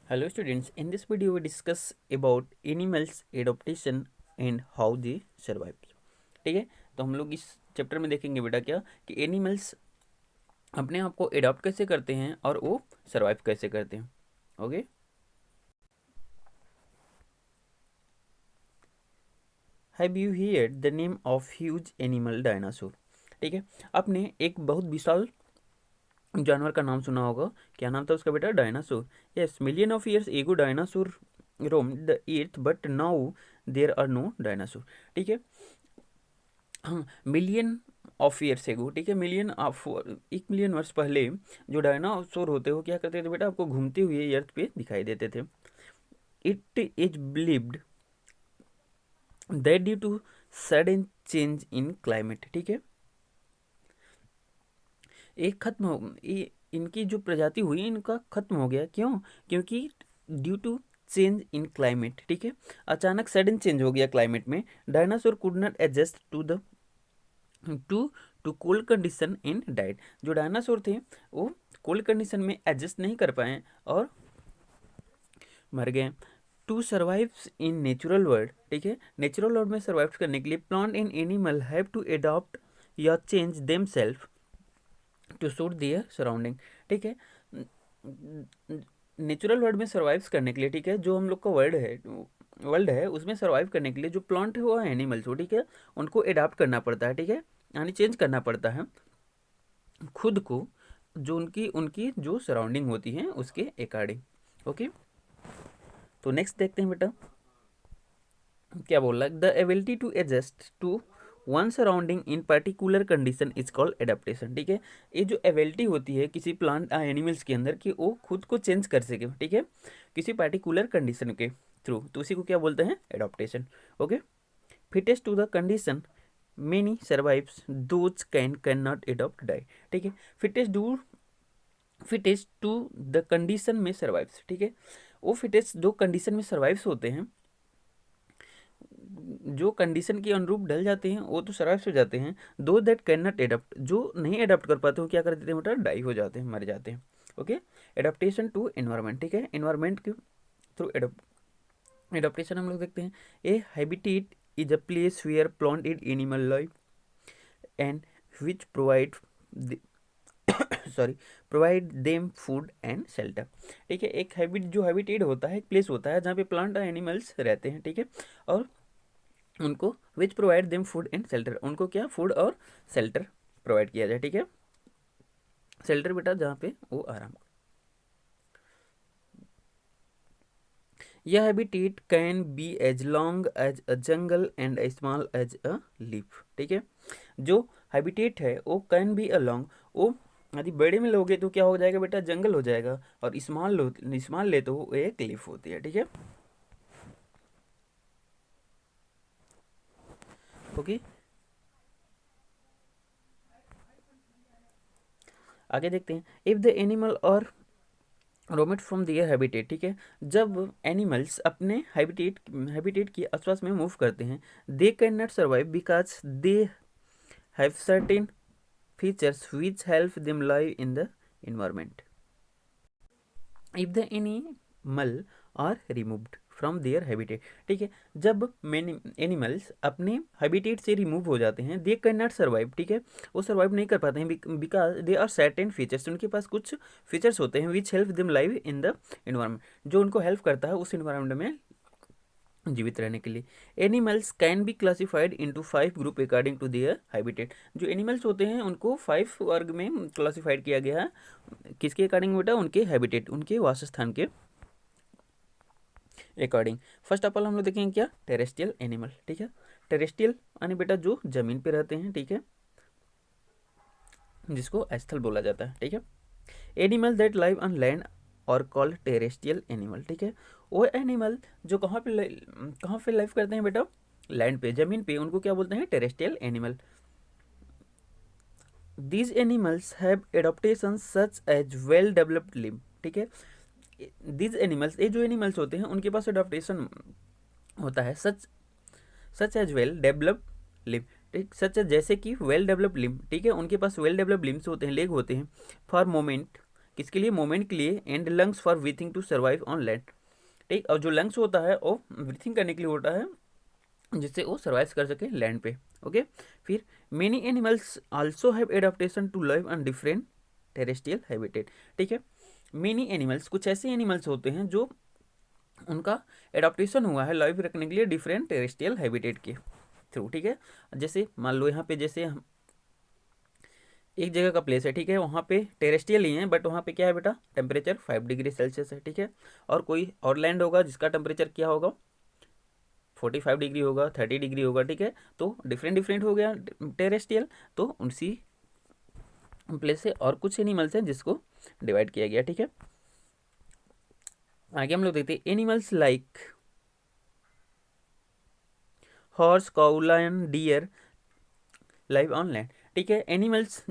Hello students, in this video we discuss about animals adaptation and how they survive. ठीक है, तो हम लोग इस चैप्टर में देखेंगे बेटा क्या कि एनिमल्स अपने आप को अडॉप्ट कैसे करते हैं और वो सर्वाइव कैसे करते हैं. Okay, have you heard the name of huge animal dinosaur. ठीक है, आपने एक बहुत विशाल जानवर का नाम सुना होगा. क्या नाम था उसका बेटा? Dinosaur. Yes, million of years ago dinosaur roam the earth but now there are no dinosaur. ठीक है, हाँ, मिलियन ऑफ ईयर्स एगो. ठीक है, मिलियन ऑफ 1 मिलियन वर्ष पहले जो डायनासोर होते हो क्या करते थे बेटा? आपको घूमते हुए अर्थ पे दिखाई देते थे. It is believed that due to sudden change in climate. ठीक है, एक खत्म हो इनकी जो प्रजाति हुई इनका खत्म हो गया. क्यों? क्योंकि due to change in climate. ठीक है, अचानक सडन चेंज हो गया क्लाइमेट में. Dinosaur could not adjust to cold condition and diet. जो डायनासोर थे वो कोल्ड कंडीशन में एडजस्ट नहीं कर पाए और मर गए. To survive in natural world. ठीक है, नेचुरल वर्ल्ड में सर्वाइव करने के लिए plant and animal have to adopt या change themselves to suit their surrounding. ठीक है, नेचुरल वर्ल्ड में सर्वाइव करने के लिए, ठीक है, जो हम लोग का वर्ल्ड है उसमें सर्वाइव करने के लिए जो प्लांट हो या एनिमल्स हो, ठीक है, उनको अडाप्ट करना पड़ता है. ठीक है, यानी चेंज करना पड़ता है खुद को जो उनकी उनकी जो सराउंडिंग होती है उसके अकॉर्डिंग. ओके, तो नेक्स्ट देखते हैं बेटा क्या बोल रहा है. The ability to adjust to one surrounding in particular condition is called adaptation. ठीक है, ये जो एबिलिटी होती है किसी प्लांट एनिमल्स के अंदर कि वो खुद को चेंज कर सके, ठीक है, किसी पर्टिकुलर कंडीशन के थ्रू, तो उसी को क्या बोलते हैं? Adaptation. Okay, fittest to the condition many survives those can not adopt die. ठीक है, फिटेस्ट टू द कंडीशन में सर्वाइव्स. ठीक है, वो फिटेस्ट जो कंडीशन में सर्वाइव्स होते हैं, जो कंडीशन के अनुरूप ढल जाते हैं वो तो सर्वाइव हो जाते हैं. दो दैट कैन नॉट एडप्ट, जो नहीं एडप्ट कर पाते वो क्या कर देते हैं बेटा? डाई हो जाते हैं, मर जाते हैं. Okay, adaptation to environment. ठीक है, एनवायरमेंट के थ्रू एडाप्टेशन हम लोग देखते हैं. A habitat is a place where plant and animal life and which provide provide them food and shelter. ठीक है, एक हैबिटेट होता है, एक प्लेस होता है जहाँ पे प्लांट और एनिमल्स रहते हैं. ठीक है, और उनको which provide them food and shelter, उनको क्या फूड और शेल्टर प्रोवाइड किया जाए. ठीक है, शेल्टर बेटा जहाँ पे वो आराम. यह habitat can be as long as a jungle and as small as a leaf. ठीक है, जो हैबिटेट है वो कैन बी अ लॉन्ग, वो यदि बड़े में लोगे तो क्या हो जाएगा बेटा? जंगल हो जाएगा. और स्मॉल ले तो वो एक लीफ होती है. ठीक है, ओके, आगे देखते हैं. इफ द एनिमल और रोमिट फ्रॉम दियर हैबिटेट. ठीक है, जब एनिमल्स अपने हैबिटेट के आसपास में मूव करते हैं, they can not survive because they have certain features which help them live in the environment. If the animal are removed from their habitat. ठीक है, जब एनिमल्स अपने हैबिटेट से रिमूव हो जाते हैं, दे कैन नॉट सर्वाइव. ठीक है, वो सर्वाइव नहीं कर पाते हैं because they are certain features, उनके पास कुछ फीचर्स होते हैं which help them live in the environment, जो उनको हेल्प करता है उस इन्वायरमेंट में जीवित रहने के लिए. Animals can be classified into 5 group according to their habitat. जो एनिमल्स होते हैं उनको 5 वर्ग में क्लासिफाइड किया गया है. किसके अकॉर्डिंग बेटा? उनके हैबिटेट, उनके वासस्थान के अकॉर्डिंग. फर्स्ट ऑफ ऑल हम लोग देखेंगे क्या? Terrestrial animal. ठीक है, टेरेस्ट्रियल यानी बेटा जो जमीन पे रहते हैं. ठीक है, जिसको स्थल बोला जाता है. ठीक है, animal that live on land और कॉल्ड टेरेस्ट्रियल एनिमल. ठीक है, वो एनिमल जो कहाँ पे लाइव करते हैं बेटा? लैंड पे, जमीन पे, उनको क्या बोलते हैं? Terrestrial animal. These animals have adaptation such as well developed limb. ठीक है, दीज एनिमल्स, ये जो एनिमल्स होते हैं उनके पास एडॉप्टेशन होता है such as well develop limb. ठीक, सच जैसे कि वेल डेवलप लिम्ब. ठीक है, उनके पास वेल डेवलप लिम्स होते हैं, लेग होते हैं फॉर मोमेंट किसके लिए, मूवमेंट के लिए, and lungs for breathing to survive on land. ठीक, और जो लंग्स होता है वो ब्रीथिंग करने के लिए होता है, जिससे वो सर्वाइव कर सके लैंड पे। ओके, फिर many animals also have adaptation to live on different terrestrial habitat. ठीक है, मेनी एनिमल्स, कुछ ऐसे एनिमल्स होते हैं जो उनका एडाप्टेशन हुआ है लाइव रखने के लिए डिफरेंट टेरेस्ट्रियल हैबिटेट के थ्रू। ठीक है, जैसे मान लो यहाँ पे जैसे हम एक जगह का प्लेस है, ठीक है, वहाँ पे टेरेस्ट्रियल ही है, बट वहाँ पे क्या है बेटा, टेम्परेचर 5 डिग्री सेल्सियस है। ठीक है, और कोई और लैंड होगा जिसका टेम्परेचर क्या होगा, 45 डिग्री होगा, 30 डिग्री होगा। ठीक है, तो डिफरेंट डिफरेंट हो गया टेरेस्ट्रियल, तो उसी प्लेस से और कुछ एनिमल्स हैं जिसको डिवाइड किया गया। ठीक है, आगे हम लोग देखते हैं animals like horse, cow, lion, deer live on land. ठीक है, एनिमल्स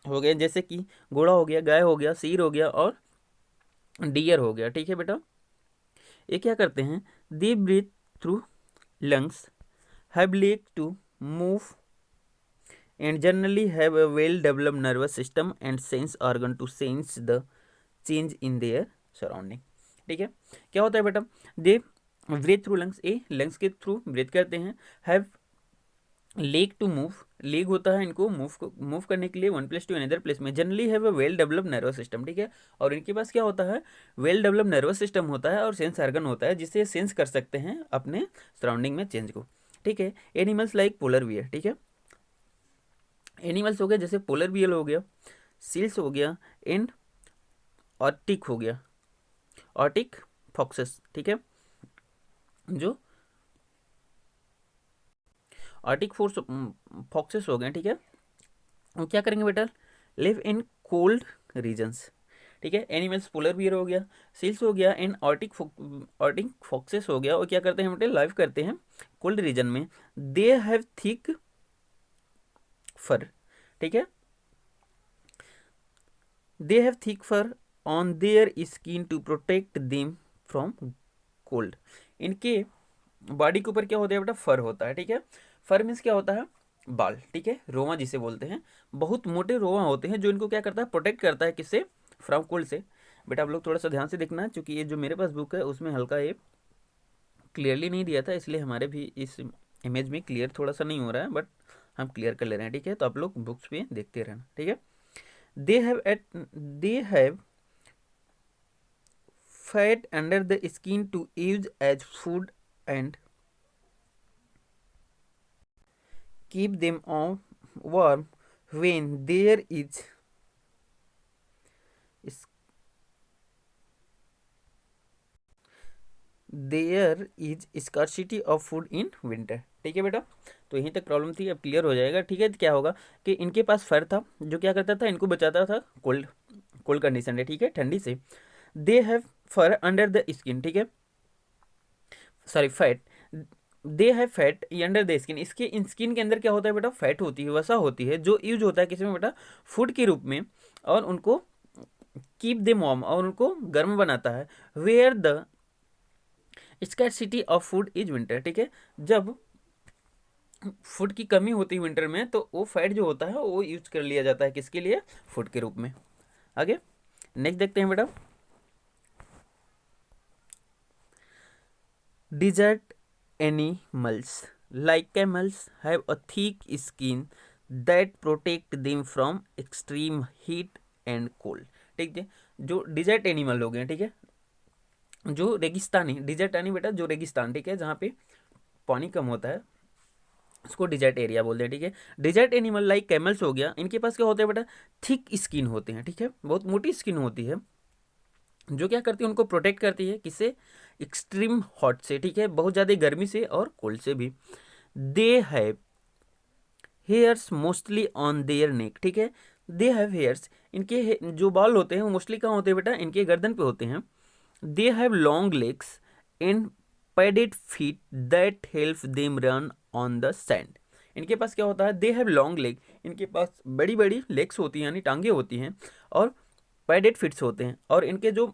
हो गए जैसे कि घोड़ा हो गया, गाय हो गया, शेर हो गया और डियर हो गया। ठीक है बेटा, ये क्या करते हैं, they breathe through lungs, have leg to move, and generally have a well developed nervous system and sense organ to sense the change in their surrounding. ठीक है, क्या होता है बेटा, दे ब्रीथ थ्रू लंग्स, ए लंग्स के through breathe करते हैं, have leg to move, leg होता है इनको मूव करने के लिए one place to another place में, generally have a well developed nervous system. ठीक है, और इनके पास क्या होता है, वेल डेवलप्ड नर्वस सिस्टम होता है और सेंस ऑर्गन होता है, जिससे सेंस कर सकते हैं अपने सराउंडिंग में चेंज को। ठीक है, एनिमल्स लाइक पोलर बियर। ठीक है, एनिमल्स हो गया जैसे पोलर बियर हो गया, सील्स हो गया, एंड आर्टिक हो गया, आर्टिक फॉक्सेस। ठीक है, जो आर्टिक फोर्स फॉक्सेस हो गए। ठीक है, वो क्या करेंगे बेटा, लिव इन कोल्ड रीजन्स। ठीक है, एनिमल्स पोलर बियर हो गया, सील्स हो गया, एंड आर्टिक फॉक्सेस हो गया, और क्या करते हैं बेटे, लाइव करते हैं कोल्ड रीजन में। They have thick fur. ठीक है, they have thick fur on their skin to protect them from cold. इनके बॉडी के ऊपर क्या होता है बेटा, फर होता है। ठीक है, फर मीन्स क्या होता है, बाल। ठीक है, रोमा जिसे बोलते हैं, बहुत मोटे रोमा होते हैं जो इनको क्या करता है, प्रोटेक्ट करता है किससे, फ्रॉम कोल्ड से। बेटा आप लोग थोड़ा सा ध्यान से देखना है, क्योंकि ये जो मेरे पास बुक है उसमें हल्का ये क्लियरली नहीं दिया था, इसलिए हमारे भी इस इमेज में क्लियर थोड़ा सा नहीं हो रहा है, बट हम क्लियर कर ले रहे हैं। ठीक है, तो आप लोग बुक्स पे देखते रहना। ठीक है, they have fat under the skin to use as food and keep them warm when there is scarcity of food in winter। ठीक है बेटा, तो यहीं तक प्रॉब्लम थी, अब क्लियर हो जाएगा। ठीक है, क्या होगा कि इनके पास फर था जो क्या करता था, इनको बचाता था कोल्ड कोल्ड कंडीशन है। ठीक है, ठंडी से। They have fur under the skin. ठीक है, sorry fat, they have fat under the skin, इसके स्किन के अंदर क्या होता है बेटा, फैट होती है, वसा होती है, जो यूज होता है किसी में बेटा, फूड के रूप में, और उनको कीप दे वार्म, और उनको गर्म बनाता है। Where the scarcity of food is winter. ठीक है, जब फूड की कमी होती है विंटर में, तो वो फैट जो होता है वो यूज कर लिया जाता है किसके लिए, फूड के रूप में। आगे नेक्स्ट देखते हैं बेटा, dessert animals like camels have a thick skin that protect them from extreme heat and cold। ठीक है, जो डिजर्ट एनिमल हो गए, ठीक है, जो रेगिस्तानी, डिजर्ट यानी बेटा जो रेगिस्तान, ठीक है, जहाँ पे पानी कम होता है उसको डिजर्ट एरिया बोलते हैं। ठीक है, डिजर्ट एनिमल लाइक कैमल्स हो गया, इनके पास क्या होता है बेटा, थिक स्किन होते हैं। ठीक है, बहुत मोटी स्किन होती है, जो क्या करती है, उनको प्रोटेक्ट करती है किससे, एक्सट्रीम हॉट से। ठीक है, बहुत ज़्यादा गर्मी से और कोल्ड से भी। They have hairs mostly on their neck. ठीक है, दे हैव हेयर्स, इनके जो बाल होते हैं वो मोस्टली कहाँ होते हैं बेटा, इनके गर्दन पे होते हैं। They have long legs and padded feet that help them run on the sand. इनके पास क्या होता है, दे हैव लॉन्ग लेग, इनके पास बड़ी बड़ी लेग्स होती हैं यानी टांगे होती हैं, और पैडेड फिट्स होते हैं, और इनके जो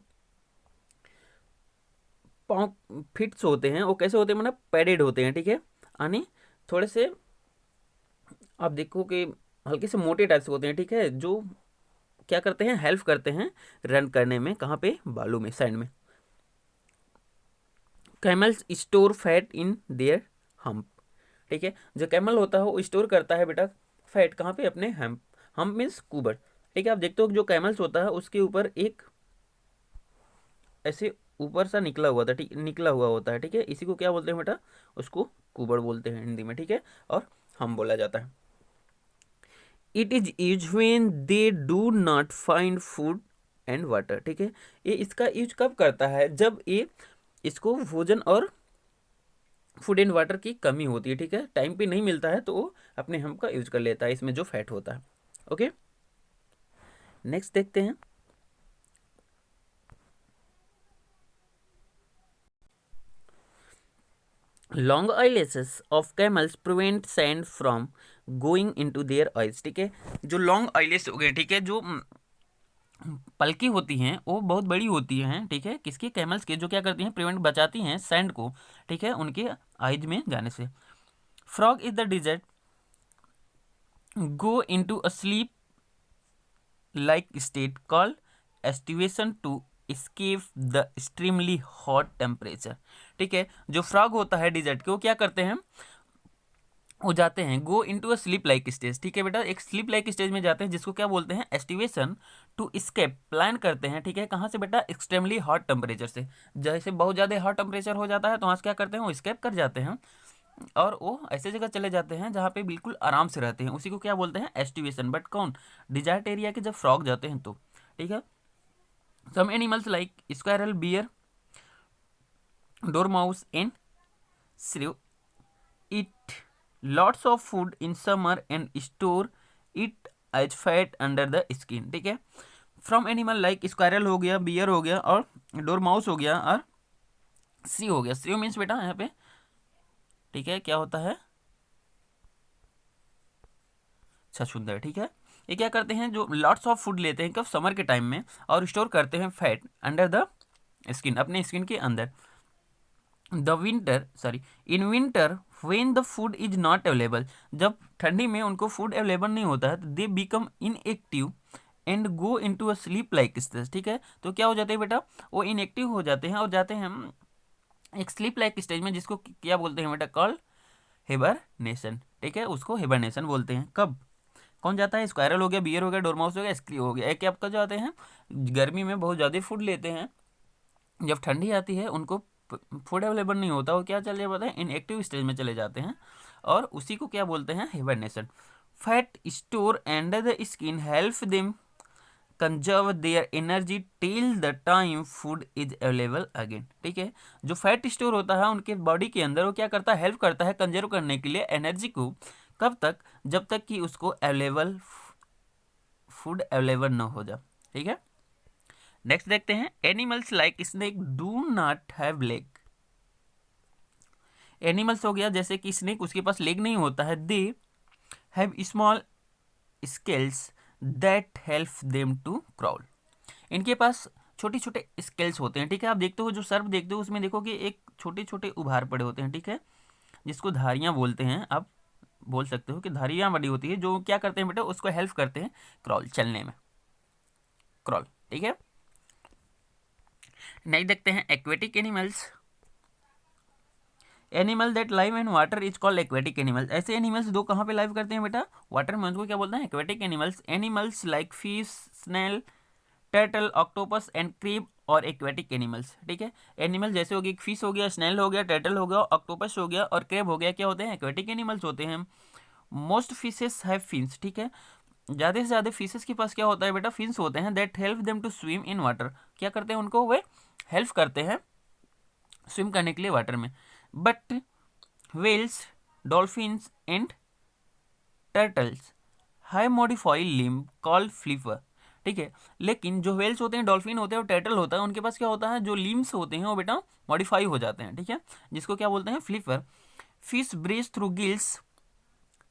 पाँव फिट्स होते हैं वो कैसे होते हैं, मतलब पैडेड होते हैं। ठीक है, यानी थोड़े से आप देखो कि हल्के से मोटे टाइप से होते हैं। ठीक है, जो क्या करते हैं, हेल्प करते हैं रन करने में, कहाँ पे, बालू में, सैंड में। Camels store fat in their hump, ठीक है, जो कैमल होता है वो स्टोर करता है बेटा फैट कहाँ पे, अपने हम्प, हम्प मीन्स कुबर, ठीक है। आप देखते हो जो कैमल्स होता है उसके ऊपर एक ऐसे ऊपर सा निकला हुआ था, ठीक, निकला हुआ होता है, ठीक है, इसी को क्या बोलते हैं बेटा, उसको कुबड़ बोलते हैं हिंदी में, ठीक है, और हम बोला जाता है। It is use when they do not find food and water, ठीक है, ये इसका यूज कब करता है, जब ये इसको भोजन और फूड एंड वाटर की कमी होती है, ठीक है, टाइम पे नहीं मिलता है तो वो अपने हम का यूज कर लेता है, इसमें जो फैट होता है। ओके, नेक्स्ट देखते हैं। Long eyelashes of camels prevent sand from going into their eyes, ठीक है, जो लॉन्ग आईलेस हो गए, ठीक है, जो पलकी होती हैं वो बहुत बड़ी होती हैं, ठीक है, किसकी, कैमल्स के, जो क्या करती हैं, प्रिवेंट, बचाती हैं सैंड को, ठीक है, उनके आइज में जाने से। Frog is the dessert go into a sleep like state called estivation to escape the extremely hot temperature, ठीक है, जो फ्रॉग होता है डिजर्ट के, वो क्या करते हैं, वो जाते हैं go into a slip like stage, ठीक है बेटा, एक स्लीप लाइक स्टेज में जाते हैं जिसको क्या बोलते हैं, एस्टिवेशन टू स्केप, प्लान करते हैं, ठीक है, कहाँ से बेटा, एक्सट्रीमली हॉट टेम्परेचर से, जैसे बहुत ज़्यादा हॉट टेम्परेचर हो जाता है तो वहाँ से क्या करते हैं, वो स्केप कर जाते हैं और वो ऐसे जगह चले जाते हैं जहाँ पे बिल्कुल आराम से रहते हैं, उसी को क्या बोलते हैं, एस्टिवेशन। बट कौन, डिजार्ट एरिया के जब फ्रॉग जाते हैं तो, ठीक है। Some animals like squirrel, bear, dormouse and shrew eat lots of food in summer and store it as fat under the skin, ठीक है। फ्रॉम एनिमल लाइक स्क्वायरल हो गया, बियर हो गया और डोरमाउस हो गया और सी हो गया, सी मीन्स बेटा यहाँ पे, ठीक है, क्या होता है, छछूंदर, ठीक है। ये क्या करते हैं, जो लॉट्स ऑफ फूड लेते हैं कब, समर के टाइम में, और स्टोर करते हैं फैट अंडर द स्किन, अपने स्किन के अंदर। The winter sorry in winter when the food is not available, जब ठंडी में उनको फूड अवेलेबल नहीं होता है तो they become inactive and go into a slip like stage, ठीक है, तो क्या हो जाते हैं बेटा, वो इनएक्टिव हो जाते हैं और जाते हैं एक स्लीप लाइक स्टेज में, जिसको क्या बोलते हैं बेटा, कॉल्ड हिबरनेशन, ठीक है, उसको हिबरनेशन बोलते हैं। कब, कौन जाता है, स्क्वायरल हो गया, बियर हो गया, डोरमाउस हो गया, स्क्री हो गया, एक आपका जाते हैं गर्मी में बहुत ज़्यादा फूड लेते हैं, जब ठंडी आती है उनको फूड अवेलेबल नहीं होता, वो क्या चले जाते हैं, इनएक्टिव स्टेज में चले जाते हैं और उसी को क्या बोलते हैं, hibernation. Fat store under the skin help them conserve their energy till the time food is available again, ठीक है, जो फैट स्टोर होता है उनके बॉडी के अंदर, वो क्या करता है, हेल्प करता है कंजर्व करने के लिए एनर्जी को, कब तक, जब तक कि उसको अवेलेबल फूड अवेलेबल न हो जाए, ठीक है। नेक्स्ट देखते हैं, animals like snake do not have leg, animals हो गया जैसे कि स्नेक, उसके पास लेग नहीं होता है, they have small scales that help them to crawl, इनके पास छोटे छोटे स्केल्स होते हैं, ठीक है, आप देखते हो जो सर्प देखते हो उसमें देखो कि एक छोटे छोटे उभार पड़े होते हैं, ठीक है, जिसको धारियां बोलते हैं, आप बोल सकते हो कि धारियां बड़ी होती है, जो क्या करते हैं बेटा, उसको हेल्प करते हैं क्रॉल, चलने में, क्रॉल, ठीक है। नेक्स्ट देखते हैं aquatic animals, animal that live in water is called aquatic animals, ऐसे एनिमल्स दो कहाँ पे लाइव करते हैं बेटा, वाटर में, उनको क्या बोलते हैं, aquatic animals. Animals like fish, snail, turtle, octopus and crab और एक्वेटिक एनिमल्स, ठीक है, एनिमल जैसे हो गए, फिश हो गया, स्नेल हो गया, टर्टल हो गया, ऑक्टोपस हो गया और क्रेब हो गया, क्या होते हैं, एक्वेटिक एनिमल्स होते हैं। मोस्ट फिशेस हैव फिन्स, ठीक है, ज़्यादा से ज़्यादा फिशेस के पास क्या होता है बेटा, फिन्स होते हैं, that help them to swim in water, क्या करते हैं उनको, वे हेल्प करते हैं स्विम करने के लिए वाटर में। But whales, dolphins and turtles have modified limb called flipper, ठीक है, लेकिन जो whales होते हैं, डॉल्फिन होते हैं और टर्टल होता है, उनके पास क्या होता है, जो लिम्स होते हैं वो बेटा मॉडिफाई हो जाते हैं, ठीक है, जिसको क्या बोलते हैं, flipper. Fish breathe through gills,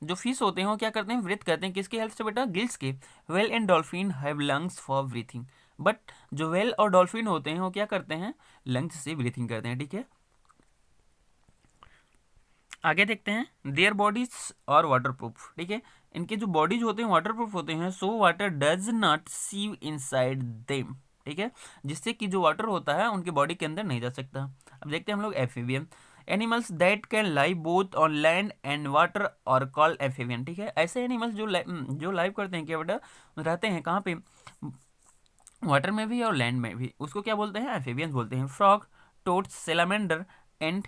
जो फिश होते हैं वो क्या करते हैं, ब्रीथ करते हैं, किसकी हेल्प से बेटा, गिल्स के। Well and dolphin have lungs for breathing, but जो वेल और डॉल्फिन होते हैं वो क्या करते हैं, लंग्स से ब्रीथिंग करते हैं, ठीक है। आगे देखते हैं देयर बॉडीज और वाटर प्रूफ, ठीक है। इनके जो बॉडीज होते हैं वाटर प्रूफ होते हैं, so water does not seep inside them, ठीक है, जिससे कि जो वाटर होता है उनके बॉडी के अंदर नहीं जा सकता। अब देखते हैं हम लोग amphibian, animals that can live both on land and water और कॉल एम्फीबियन, ठीक है। ऐसे एनिमल्स जो लाइव करते हैं, क्या बेटा, रहते हैं कहाँ पे, वाटर में भी और लैंड में भी, उसको क्या बोलते हैं, एम्फीबियंस बोलते हैं। फ्रॉग, टोड्स, सेलामेंडर एंड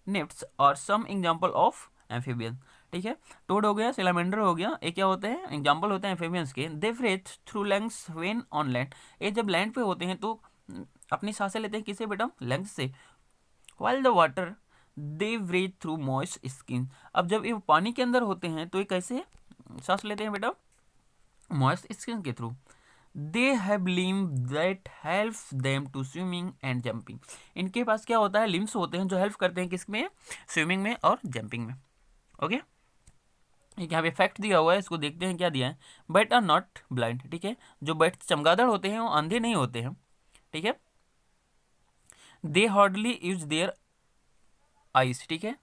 निफ्ट्स और सम एग्जांपल ऑफ एम्फीबियन, ठीक है। टोड हो गया, सेलामेंडर हो गया, ये क्या होते हैं, एग्जांपल होते हैं एम्फीबियंस के। They breathe through lungs when on land, ये जब लैंड पे होते हैं तो अपनी सांसें लेते हैं किससे बेटा, लंग्स से। While the water they breathe through moist skin, अब जब ये पानी के अंदर होते हैं तो ये कैसे सांस लेते हैं बेटा, मॉइस्ट स्किन के थ्रू। They have limb that help them to swimming and jumping, इनके पास क्या होता है, लिम्स होते हैं जो हेल्प करते हैं किसमें, स्विमिंग में और जंपिंग में। ओके, एक यहाँ पे फैक्ट दिया हुआ है, इसको देखते हैं क्या दिया है। बट आर नॉट ब्लाइंड, ठीक है, जो बट चमगादड़ होते हैं वो अंधे नहीं होते हैं, ठीक है। दे हार्डली यूज देयर आइज, ठीक है,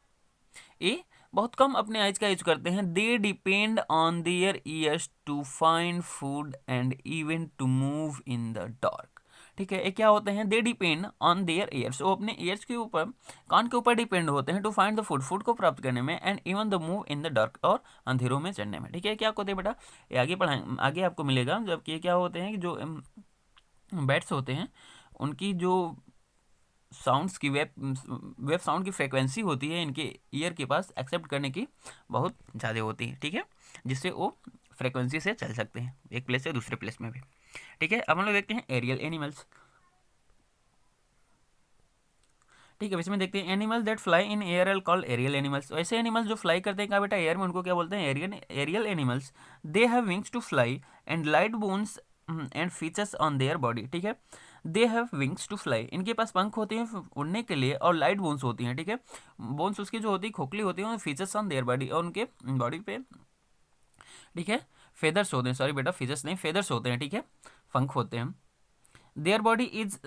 ये बहुत कम अपने आइज का यूज करते हैं। They depend on their ears to find food and even to move in the dark, ठीक है। ये क्या होते हैं, they depend on their ears, वो अपने ईयर्स के ऊपर, कान के ऊपर डिपेंड होते हैं, to find the food, food को प्राप्त करने में, and even the move in the dark, और अंधेरों में चढ़ने में, ठीक है। क्या होते हैं बेटा, ये आगे पढ़ाएंगे, आगे आपको मिलेगा, जबकि ये क्या होते हैं कि जो बैट्स होते हैं उनकी जो साउंड्स की वेव साउंड की फ्रीक्वेंसी होती है इनके ईयर के पास एक्सेप्ट करने की बहुत ज़्यादा होती है, ठीक है, जिससे वो फ्रीक्वेंसी से चल सकते हैं एक प्लेस से दूसरे प्लेस में भी, ठीक है। अब हम लोग देखते हैं एरियल एनिमल्स, ठीक है। इसमें देखते हैं animals that fly in air are called aerial animals, ऐसे एनिमल्स जो फ्लाई करते हैं कहाँ बेटा, एयर में, उनको क्या बोलते हैं, aerial animals. They have wings to fly and light bones and features on their body, ठीक है। They have wings to fly, इनके पास पंख होते हैं उड़ने के लिए, और लाइट बोन्स होती हैं, ठीक है। बोन्स उसकी जो होती है खोखली होती है, फीचर्स ऑन देयर बॉडी, और उनके बॉडी पे, ठीक है, फेदर्स होते हैं, सॉरी बेटा फीचर्स नहीं, फेदर्स होते हैं, ठीक है, पंख होते हैं। Their body is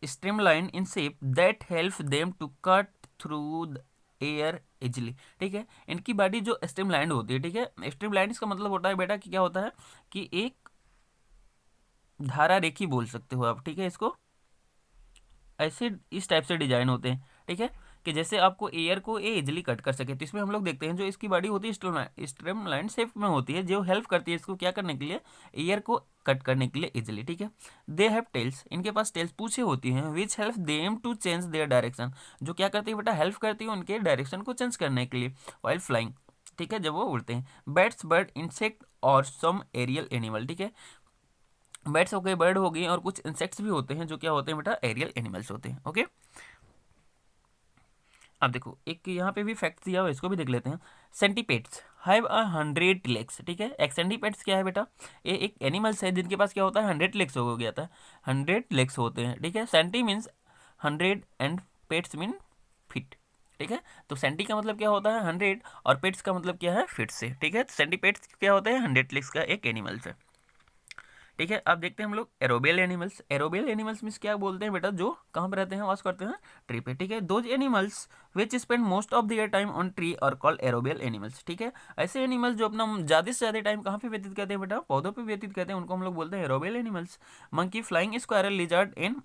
streamline in shape that help them to cut through the air easily, ठीक है। इनकी बॉडी जो स्ट्रीमलाइन होती है, ठीक है, स्ट्रीमलाइन इसका मतलब होता है बेटा कि क्या होता है कि एक धारा रेखी बोल सकते हो आप, ठीक है, इसको ऐसे इस टाइप से डिजाइन होते हैं, ठीक है, कि जैसे आपको एयर को ये इजिली कट कर सके। तो इसमें हम लोग देखते हैं जो इसकी बॉडी होती है स्ट्रीमलाइन शेप में होती है, जो हेल्प करती है इसको क्या करने के लिए, एयर को कट करने के लिए इजिली, ठीक है। दे हैव टेल्स, इनके पास टेल्स पूछे होती हैं, which help them to change their direction, जो क्या करती है बेटा, हेल्प करती है उनके डायरेक्शन को चेंज करने के लिए वाइल फ्लाइंग, ठीक है, जब वो उड़ते हैं। बैट्स, बर्ड, इंसेक्ट और सम एरियल एनिमल, ठीक है, बैट्स हो गए, बर्ड हो गई, और कुछ इंसेक्ट्स भी होते हैं जो क्या होते हैं बेटा, एरियल एनिमल्स होते हैं। ओके, अब देखो एक यहाँ पे भी फैक्ट दिया हुआ है, इसको भी देख लेते हैं। सेंटीपेड्स हैव 100 लेग्स, ठीक है। एक सेंटीपेड्स क्या है बेटा, ये एक एनिमल्स है जिनके पास क्या होता है, 100 लेग्स हो गया था, 100 लेग्स होते हैं, ठीक है। Centi means 100 and peds mean feet, ठीक है। तो सेंटी का मतलब क्या होता है, 100, और पेट्स का मतलब क्या है, फिट से, ठीक है। सेंटीपेड्स क्या होता है, 100 लेग्स का एक एनिमल्स है, ठीक है। अब देखते हैं हम लोग एरोबियल एनिमल्स, एरोबियल एनिमल्स मीन्स क्या बोलते हैं बेटा, जो कहाँ पे रहते हैं, वास करते हैं ट्री पे, ठीक है। Those animals which spend most of their time on tree और कॉल्ड एरोबियल एनिमल्स, ठीक है। ऐसे एनिमल्स जो अपना ज़्यादा से ज़्यादा टाइम कहाँ पे व्यतीत करते हैं बेटा, पौधों पे व्यतीत करते हैं, उनको हम लोग बोलते हैं arboreal animals. Monkey, flying squirrel, lizard in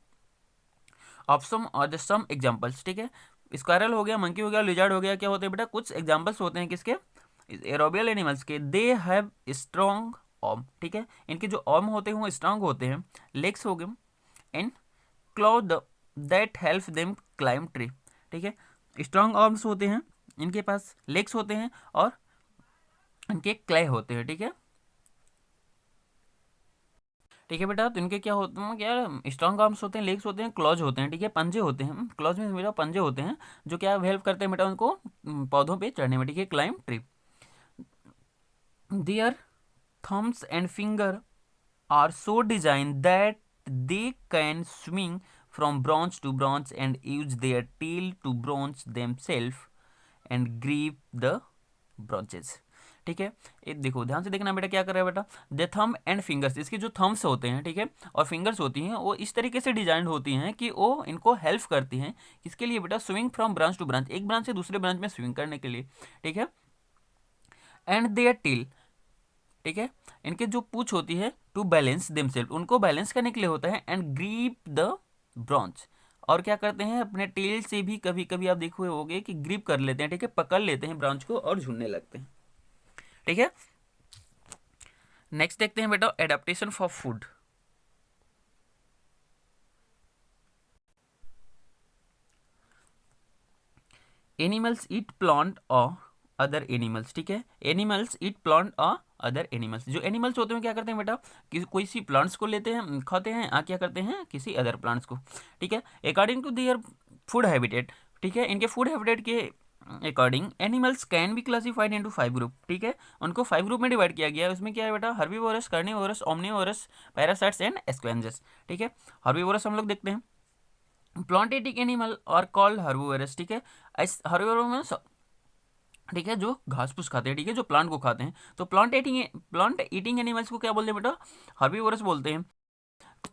of some और द सम एग्जाम्पल्स, ठीक है। स्क्वायरल हो गया, मंकी हो गया, लिजर्ड हो गया, क्या होते हैं बेटा, कुछ एग्जाम्पल्स होते हैं किसके, एरोबियल एनिमल्स के। दे हैव स्ट्रॉन्ग ऑर्म, ठीक है, इनके जो ऑर्म होते हैं वो स्ट्रांग होते हैं। लेग्स हो गए and claw that help them climb tree, ठीक है। स्ट्रांग आर्म्स होते हैं इनके पास, लेग्स होते हैं, और इनके क्ले होते हैं, ठीक है, ठीक है बेटा। तो इनके क्या होते हैं, क्या स्ट्रांग आर्म्स होते हैं, लेग्स होते हैं, क्लॉज होते हैं, ठीक है, पंजे होते हैं, क्लॉज में मेरा पंजे होते हैं, जो क्या हेल्प करते हैं बेटा उनको पौधों पे चढ़ने में, ठीक है, climb tree. Their thumbs and finger are so designed that they can swing from branch to branch and use their tail to branch themselves and grip the branches, ठीक है, ये देखो ध्यान से देखना बेटा, क्या कर रहा है बेटा, द थंब एंड फिंगर्स, इसके जो थम्स होते हैं, ठीक है, और फिंगर्स होती हैं, वो इस तरीके से डिजाइन होती हैं कि वो इनको हेल्प करती हैं किसके लिए बेटा, swing from branch to branch, एक ब्रांच से दूसरे ब्रांच में स्विंग करने के लिए, ठीक है। एंड देयर टिल, ठीक है, इनके जो पूछ होती है, टू बैलेंस देमसेल्फ, उनको बैलेंस करने के लिए होता है, एंड ग्रीप द ब्रांच, और क्या करते हैं, अपने टेल से भी कभी कभी आप देखे होगे कि ग्रिप कर लेते हैं, ठीक है, पकड़ लेते हैं ब्रांच को और झूलने लगते हैं, ठीक है। नेक्स्ट देखते हैं बेटा, adaptation for food. Animals eat plant और अदर एनिमल्स, ठीक है, एनिमल्स ईट प्लांट और अदर एनिमल्स, जो एनिमल्स होते हैं क्या करते हैं बेटा, कि कोई सी प्लांट्स को लेते हैं, खाते हैं, क्या करते हैं, किसी अदर प्लांट्स को, ठीक है, according to their food habitat, ठीक है, इनके फूड हैबिटेट के according animals can be classified into 5 group, ठीक है, उनको 5 ग्रुप में डिवाइड किया गया है। उसमें क्या है बेटा, herbivorous, carnivorous, omnivorous, parasites and scavengers, ठीक है। हर्बीवोरस हम लोग देखते हैं, plant eating animal are called herbivorous, ठीक है, इस हर्बीवोरस में, ठीक है, जो घास फूस खाते हैं, ठीक है, जो प्लांट को खाते हैं, तो प्लांट ईटिंग एनिमल्स को क्या बोलते हैं बेटा, हर्बीवोरस बोलते हैं।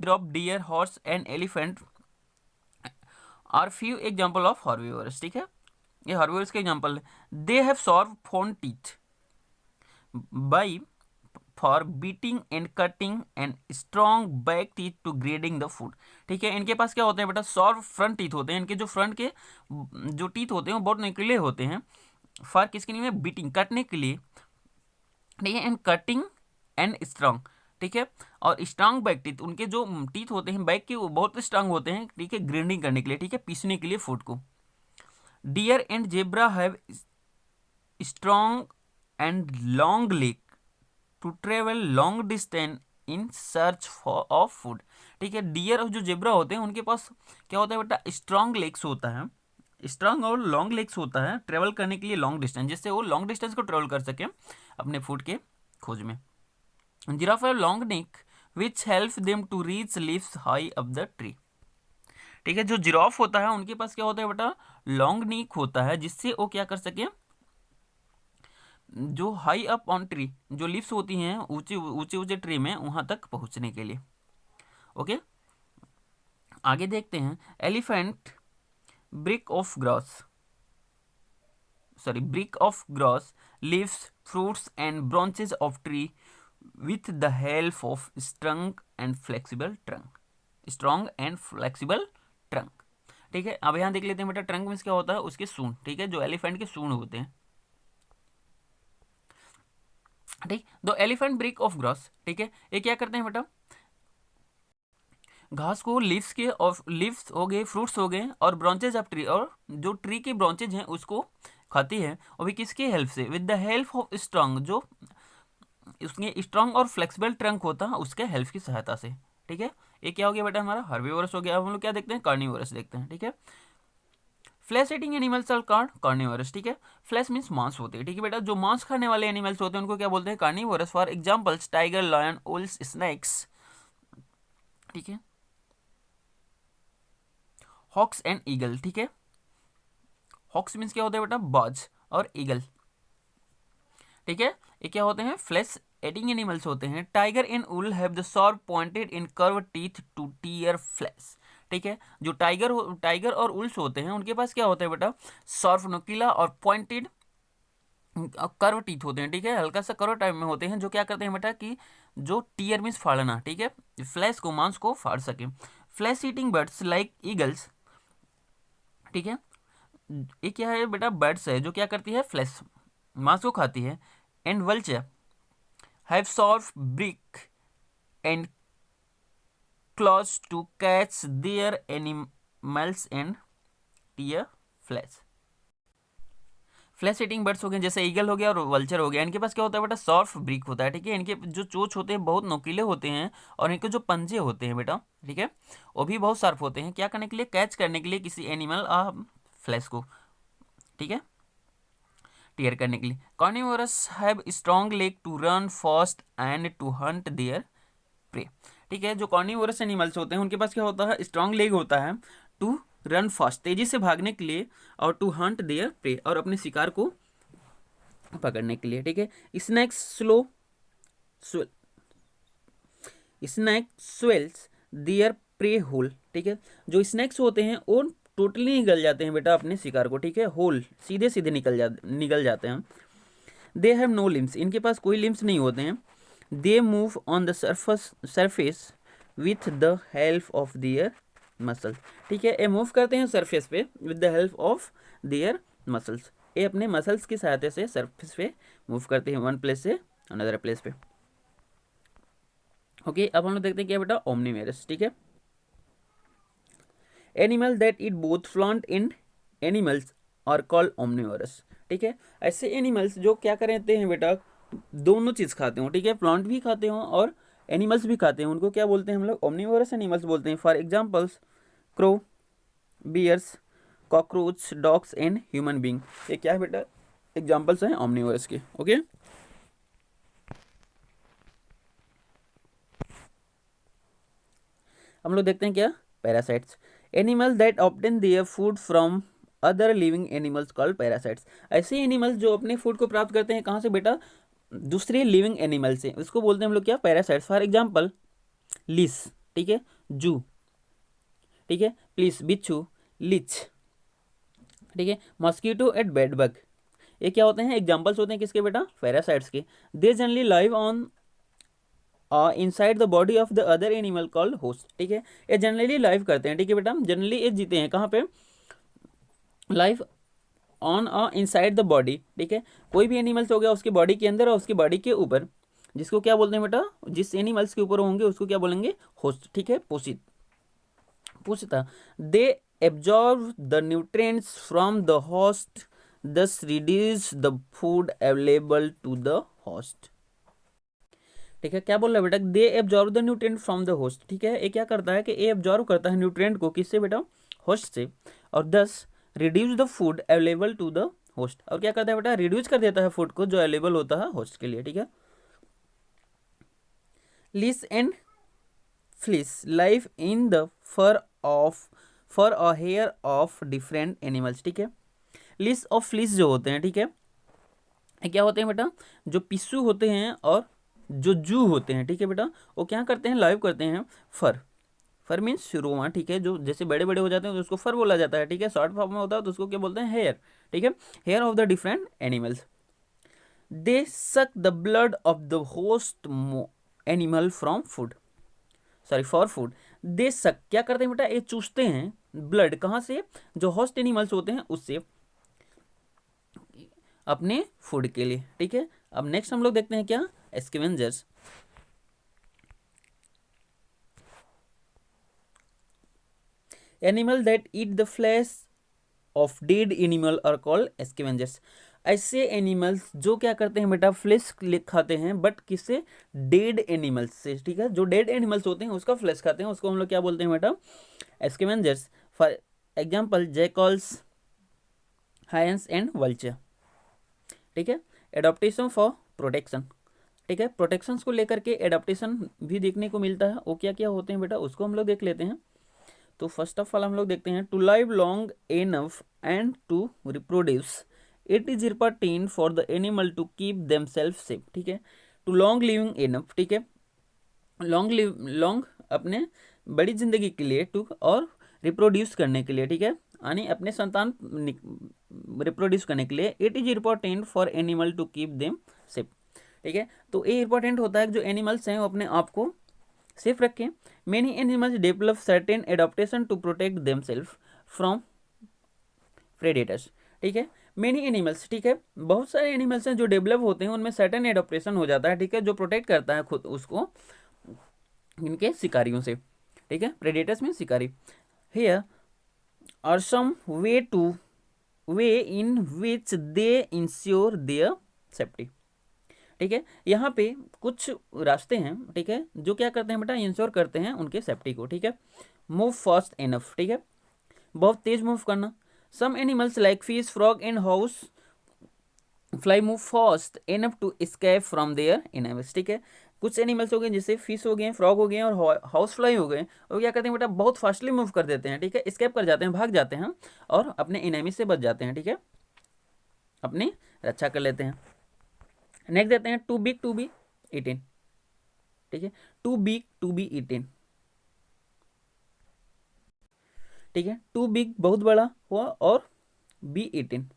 Drop, deer, horse and elephant are few example of herbivorous, ठीक है, ये हर्बीवोरस के एग्जांपल है। They have sharp front teeth by for biting and cutting and strong back teeth to grinding the food, ठीक है, इनके पास क्या होते हैं बेटा, शार्प फ्रंट टीथ होते हैं, इनके जो फ्रंट के जो टीथ होते हैं वो बहुत नुकीले होते हैं, फॉर किसके लिए, बीटिंग, काटने के लिए, ठीक है, एंड कटिंग एंड स्ट्रांग, ठीक है, और स्ट्रांग बैक टीथ, उनके जो टीथ होते हैं बैक के वो बहुत स्ट्रांग होते हैं, ठीक है, ग्राइंडिंग करने के लिए, ठीक है, पीसने के लिए फूड को। Deer and zebra have strong and long leg to travel long distance in search for of food, ठीक है, डियर और जो जेब्रा होते हैं उनके पास क्या होता है बेटा, स्ट्रांग लेग्स होता है, स्ट्रांग और लॉन्ग लेग्स होता है ट्रेवल करने के लिए लॉन्ग डिस्टेंस, जिससे वो लॉन्ग डिस्टेंस को ट्रेवल कर सके अपने फूड के खोज में। Giraffe have long neck which help them to reach leaves high up the tree, ठीक है, जो जिराफ होता है उनके पास क्या होता है बेटा, लॉन्ग नेक होता है, जिससे वो क्या कर सके, जो हाई अप ऑन ट्री, जो लीव्स होती हैं ऊंचे ऊंचे ऊंचे ट्री में, वहां तक पहुंचने के लिए। ओके, आगे देखते हैं, elephant brick of grass, brick of grass, leaves, fruits and branches of tree with the help of strong and flexible trunk, ठीक है। अब यहाँ देख लेते हैं बेटा, ट्रंक मीन्स क्या होता है, उसके सूंड, ठीक है, जो एलिफेंट के सूंड होते हैं, ठीक, दो एलिफेंट ब्रिक ऑफ ग्रास, ठीक है, ये क्या करते हैं बेटा, घास को लीव्स के, और लीव्स हो गए, फ्रूट्स हो गए, और ब्रांचेज ऑफ ट्री, और जो ट्री के ब्रांचेज हैं उसको खाती है, और भी किसकी हेल्प से, with the help of strong, जो उसके स्ट्रॉन्ग और फ्लेक्सिबल ट्रंक होता है उसके हेल्प की सहायता से, ठीक है। ये क्या हो गया बेटा, हमारा हर्बीवोरस हो गया। अब हम लोग क्या देखते हैं, कार्निवोरस देखते हैं, ठीक है। Flesh eating animals are called carnivorous, ठीक है, फ्लैश मीन्स मांस होते हैं, ठीक है बेटा, जो मांस खाने वाले एनिमल्स होते हैं उनको क्या बोलते हैं, carnivorous. For examples tiger, lion, wolves, snakes, ठीक है, हॉक्स एंड ईगल, ठीक है, हॉक्स मीन्स क्या होता है बेटा, बाज, और ईगल, ठीक है, ये क्या होते हैं, फ्लैश ईटिंग एनिमल्स होते हैं। Tiger and wolf have the sharp pointed in curve teeth to tear flesh, ठीक है, जो टाइगर और उल्स होते हैं उनके पास क्या होता है बेटा, शार्प, नुकीला और पॉइंटेड कर्व टीथ होते हैं, ठीक है, हल्का सा कर्व टाइप में होते हैं, जो क्या करते हैं बेटा, कि जो टीयर मीन्स फाड़ना, ठीक है, फ्लैश को, मांस को फाड़ सके। Flash eating birds like eagles, ठीक है, ये क्या है बेटा, बर्ड्स है जो क्या करती है, फ्लैश, मांस को खाती है। And vulture have sharp beak and claws to catch their animals and tear flesh. Flesh eating birds हो गए, जैसे ईगल हो गया और वल्चर हो गया, इनके पास क्या होता है बेटा, शार्प ब्रिक होता है, ठीक है, इनके जो चोंच होते हैं बहुत नुकीले होते हैं, और इनके जो पंजे होते हैं बेटा, ठीक है, वो भी बहुत शार्प होते हैं, क्या करने के लिए, कैच करने के लिए किसी एनिमल फ्लैश को, ठीक है, टीयर करने के लिए। Carnivorous have strong leg to run fast and to hunt their prey, ठीक है, जो कार्निवोरस एनिमल्स होते हैं उनके पास क्या होता है, स्ट्रॉन्ग लेग होता है, टू रन फास्ट, तेजी से भागने के लिए, और टू हंट देयर प्रे, और अपने शिकार को पकड़ने के लिए, ठीक है। स्नैक्स स्नैक स्वेल्स दियर प्रे होल, ठीक है। जो स्नैक्स होते हैं वो टोटली निगल जाते हैं बेटा अपने शिकार को, ठीक है। होल सीधे सीधे निगल जाते हैं। दे हैव नो लिम्स, इनके पास कोई लिम्स नहीं होते हैं। They move on the surface with the help of their muscles, ठीक है। ये मूव करते हैं सरफेस पे with the help of their muscles, ये अपने मसल्स की सहायता से सरफेस पे मूव करते हैं वन प्लेस से अनदर प्लेस पे। ओके, अब हम लोग देखते हैं क्या बेटा, ओमनीवेरस, ठीक है। Animal that eat both plant and animals are called omnivorous, ठीक है। ऐसे एनिमल्स जो क्या करते हैं बेटा, दोनों चीज़ खाते हो, ठीक है। प्लांट भी खाते हो और एनिमल्स भी खाते हैं, उनको क्या बोलते हैं हम लोग, ओमनीवेरस एनिमल्स बोलते हैं। For examples crow, bears, cockroach, dogs and human being, ये क्या है बेटा, एग्जाम्पल्स हैं ओमनीवेरस के। ओके, हम लोग देखते हैं क्या, parasites. Animal that obtain their food from other living animals called parasites. ऐसे एनिमल्स जो अपने फूड को प्राप्त करते हैं कहाँ से बेटा, दूसरे लिविंग एनिमल से, उसको बोलते हैं हम लोग क्या, पैरासाइट्स। फॉर एग्जाम्पल लिस, ठीक है, जू, ठीक है, प्लीज, बिच्छू, लिच, ठीक है, मॉस्किटो एट बेडबग, ये क्या होते हैं, एग्जाम्पल्स होते हैं किसके बेटा, पैरासाइट्स के। They generally live on inside the body of the other animal called host, ठीक है। ये जनरली लाइव करते हैं, ठीक है बेटा, जनरली ये जीते हैं कहाँ पे, live on inside the body, ठीक है। कोई भी एनिमल्स हो गया उसकी बॉडी के अंदर और उसकी बॉडी के ऊपर, जिसको क्या बोलते हैं बेटा, जिस एनिमल्स के ऊपर होंगे उसको क्या बोलेंगे, होस्ट, ठीक है, पोषिता। They absorb the nutrients from the host, thus reduce the food available to the host, ठीक है। क्या बोल रहा है बेटा, दे absorb the nutrient from the host, ठीक है। ये क्या करता है कि ये एब्जॉर्ब करता है न्यूट्रिएंट को, किससे बेटा, होस्ट से, और thus reduce the food available to the host, और क्या करता है बेटा, रिड्यूस कर देता है फूड को जो अवेलेबल होता है होस्ट के लिए, ठीक है। Lice and fleas live in the fur or hair of different animals, ठीक है। लिस और फ्लिस जो होते हैं, ठीक है, ये क्या होते हैं बेटा, जो पिस्सू होते हैं और जो जू होते हैं, ठीक है बेटा, वो क्या करते हैं, लाइव करते हैं फर मीन्स रोमा, ठीक है, जो जैसे बड़े बड़े हो जाते हैं तो उसको फर बोला जाता है, ठीक है। शॉर्ट फॉर्म में होता है तो उसको क्या बोलते हैं, हेयर, ठीक है, hair of the different animals. They suck the blood of the host animal from food, sorry for food. They suck क्या करते हैं बेटा, ये चूसते हैं ब्लड, कहाँ से, जो होस्ट एनिमल्स होते हैं उससे, अपने फूड के लिए, ठीक है। अब नेक्स्ट हम लोग देखते हैं क्या, scavengers. Animal that eat the flesh of dead animal are called scavengers. ऐसे एनिमल्स जो क्या करते हैं बेटा, फ्लैश खाते हैं, बट किससे, डेड एनिमल्स से, ठीक है। जो डेड एनिमल्स होते हैं उसका फ्लैश खाते हैं, उसको हम लोग क्या बोलते हैं बेटा, scavengers. For example jackals, hyenas and vulture, ठीक है। एडॉप्टेशन फॉर प्रोटेक्शन, ठीक है, प्रोटेक्शंस को लेकर के एडाप्टेशन भी देखने को मिलता है, वो क्या क्या होते हैं बेटा, उसको हम लोग देख लेते हैं। तो फर्स्ट ऑफ ऑल हम लोग देखते हैं, to live long enough and to reproduce, it is important for the animal to keep them self safe, ठीक है। टू लॉन्ग लिविंग एनफ, ठीक है, लॉन्ग अपने बड़ी जिंदगी के लिए, टू और रिप्रोड्यूस करने के लिए, ठीक है, यानी अपने संतान रिप्रोड्यूस करने के लिए, it is important for animal to keep them safe, ठीक है। तो ये इंपॉर्टेंट होता है जो एनिमल्स हैं वो अपने आप को सेफ रखें। Many animals develop certain adaptation to protect them self from predators, ठीक है। मेनी एनिमल्स, ठीक है, बहुत सारे एनिमल्स हैं जो डेवलप होते हैं, उनमें सर्टेन एडाप्टेशन हो जाता है, ठीक है, जो प्रोटेक्ट करता है खुद उसको इनके शिकारियों से, ठीक है। प्रेडेटर्स में शिकारी। Here are some way in which they ensure their safety, ठीक है। यहाँ पे कुछ रास्ते हैं, ठीक है, जो क्या करते हैं बेटा, इंश्योर करते हैं उनके सेफ्टी को, ठीक है। मूव फास्ट इनफ, ठीक है, बहुत तेज मूव करना। Some animals like fish, frog and house fly move fast enough to escape from their animals, ठीक है। कुछ एनिमल्स हो गए जैसे फिश हो गए, फ्रॉग हो गए और हाउस फ्लाई हो गए, वो क्या करते हैं बेटा, बहुत फास्टली मूव कर देते हैं, ठीक है, एस्केप कर जाते हैं, भाग जाते हैं और अपने एनिमी से बच जाते हैं, ठीक है, अपनी रक्षा कर लेते हैं। नेक्स्ट देते हैं too big to be eaten, ठीक है, too big to be eaten, ठीक है, टू बिग बहुत बड़ा हुआ और बी ईटेन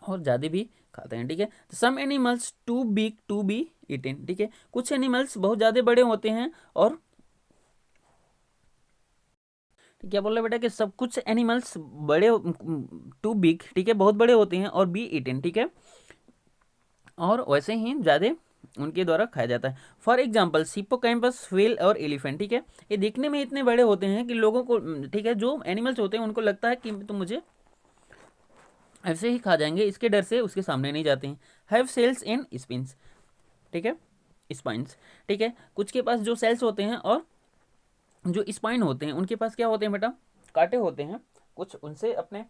और ज़्यादा भी खाते हैं, ठीक है। Some animals too big to be eaten, ठीक है, कुछ एनिमल्स बहुत ज़्यादा बड़े होते हैं और क्या बोल रहे बेटा कि सब कुछ एनिमल्स बड़े टू बिग, ठीक है, बहुत बड़े होते हैं और बी ईटेन, ठीक है, और वैसे ही ज़्यादा उनके द्वारा खाया जाता है। फॉर एग्जाम्पल हिप्पोकैम्पस, व्हेल और एलिफेंट, ठीक है, ये दिखने में इतने बड़े होते हैं कि लोगों को, ठीक है, जो एनिमल्स होते हैं उनको लगता है कि तो मुझे ऐसे ही खा जाएंगे, इसके डर से उसके सामने नहीं जाते हैं। हैव सेल्स इन स्पिन्स, ठीक है, स्पाइंस, ठीक है, कुछ के पास जो सेल्स होते हैं और जो स्पाइन होते हैं उनके पास क्या होते हैं बेटा, कांटे होते हैं, कुछ उनसे अपने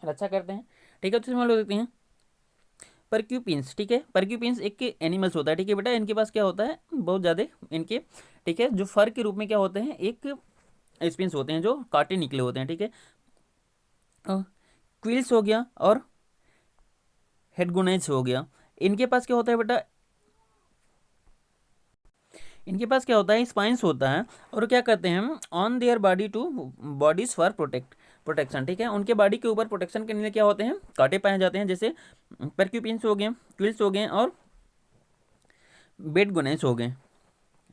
रक्षा करते हैं, ठीक है। तो हम लोग देखते हैं परक्यूपिन्स, ठीक है, परक्यूपिन्स एक के एनिमल्स होता है, ठीक है बेटा, इनके पास क्या होता है बहुत ज़्यादा इनके, ठीक है, जो फर के रूप में क्या होते हैं एक स्पिन्स होते हैं जो कांटे निकले होते हैं, ठीक है। क्विल्स हो गया और हेडगोनेज हो गया, इनके पास क्या होता है बेटा, इनके पास क्या होता है स्पाइंस होता है और क्या करते हैं on their body two bodies for protection, ठीक है, उनके बॉडी के ऊपर प्रोटेक्शन के लिए क्या होते हैं कांटे पाए जाते हैं, जैसे परक्यूपिन्स हो गए, क्विल्स हो गए और बेडगोनेस हो गए,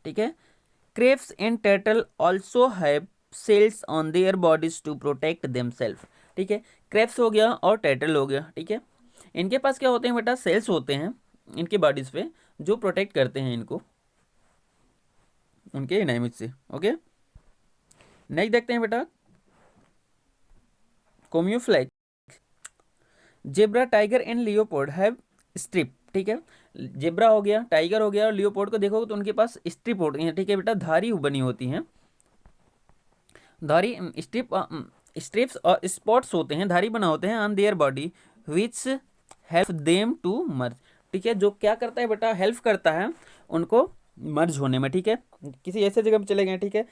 ठीक है। Crabs and turtle also have shells on their bodies to protect themselves, ठीक है, क्रेप्स हो गया और टर्टल हो गया, ठीक है, इनके पास क्या होते हैं बेटा सेल्स होते हैं इनके बॉडीज पे जो प्रोटेक्ट करते हैं इनको उनके एनाइमिक से, ओके। नेक्स्ट देखते हैं बेटा camouflage, zebra, tiger and leopard have stripe, ठीक है, जेब्रा हो गया, टाइगर हो गया और लियोपोर्ड को देखोगे तो उनके पास स्ट्रिप होती है, ठीक है बेटा, धारी बनी होती हैं, धारी स्ट्रिप्स और स्पॉट्स होते हैं, धारी बना होते हैं on their body which help them to merge, ठीक है, जो क्या करता है बेटा हेल्प करता है उनको मर्ज होने में, ठीक है, किसी ऐसे जगह पे चले गए, ठीक है,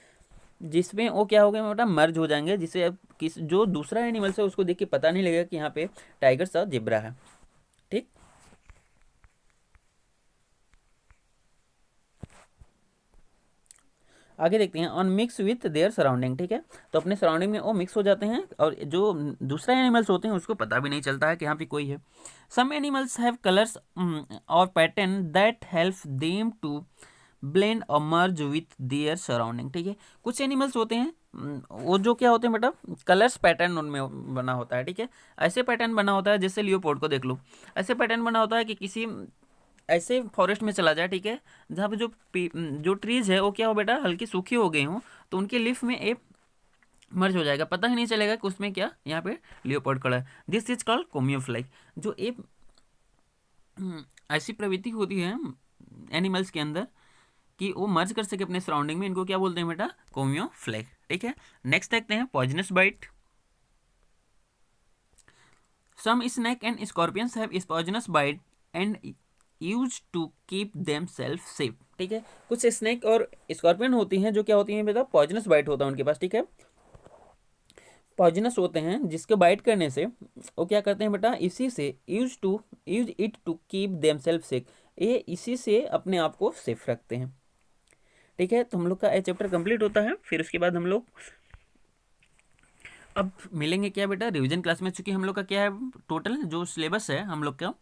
जिसमें वो क्या हो गए बेटा मर्ज हो जाएंगे, जिससे अब किस जो दूसरा एनिमल्स है उसको देख के पता नहीं लगेगा कि यहाँ पे टाइगर सा जिब्रा है, ठीक। आगे देखते हैं on mix with their surrounding, ठीक है, तो अपने सराउंडिंग में वो मिक्स हो जाते हैं और जो दूसरा एनिमल्स होते हैं उसको पता भी नहीं चलता है कि यहाँ पे कोई है। सम एनिमल्स हैव कलर्स और pattern that help them to blend और मर्ज विथ देयर सराउंडिंग, ठीक है, कुछ एनिमल्स होते हैं वो जो क्या होते हैं बेटा कलर्स पैटर्न उनमें बना होता है, ठीक है, ऐसे पैटर्न बना होता है, जैसे लियोपोर्ड को देख लो, ऐसे पैटर्न बना होता है कि किसी ऐसे फॉरेस्ट में चला जाए, ठीक है, जहाँ पे जो ट्रीज है वो क्या हो बेटा हल्की सूखी हो गई हो तो उनके लीफ में एक मर्ज हो जाएगा, पता ही नहीं चलेगा कि उसमें क्या यहाँ पे लियोपोर्ड खड़ा है। दिस इज कॉल्ड कोमियोफ्लाई, जो एक ऐसी प्रवृत्ति होती है एनिमल्स के अंदर कि वो मर्ज कर सके अपने सराउंडिंग में, इनको क्या बोलते हैं बेटा कोमियोफ्लाई, ठीक है। नेक्स्ट देखते हैं poisonous bite, some snake and scorpions have poisonous bite and use to keep them self safe, ठीक है, कुछ स्नेक और स्कॉर्पियन होती हैं जो क्या होती हैं बेटा पॉइजनस बाइट होता है उनके पास, ठीक है, पॉइजनस होते हैं जिसके बाइट करने से वो क्या करते हैं बेटा इसी से use it to keep them self safe, ये इसी से अपने आप को सेफ रखते हैं, ठीक है। तो हम लोग का ये चैप्टर कंप्लीट होता है, फिर उसके बाद हम लोग अब मिलेंगे क्या बेटा रिवीजन क्लास में, चूंकि हम लोग का क्या है टोटल जो सिलेबस है हम लोग का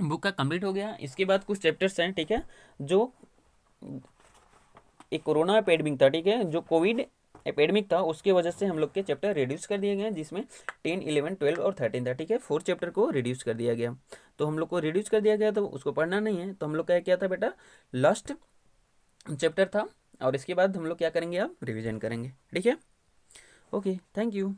बुक का कंप्लीट हो गया, इसके बाद कुछ चैप्टर्स हैं, ठीक है, जो एक कोरोना एपेडमिक था, ठीक है, जो कोविड एपेडमिक था उसके वजह से हम लोग के चैप्टर रिड्यूस कर दिए गए, जिसमें 10, 11, 12 और 13 था, ठीक है, 4 चैप्टर को रिड्यूस कर दिया गया, तो हम लोग को रिड्यूस कर दिया गया तो उसको पढ़ना नहीं है, तो हम लोग का क्या था बेटा लास्ट चैप्टर था और इसके बाद हम लोग क्या करेंगे अब रिविजन करेंगे, ठीक है, ओके, थैंक यू।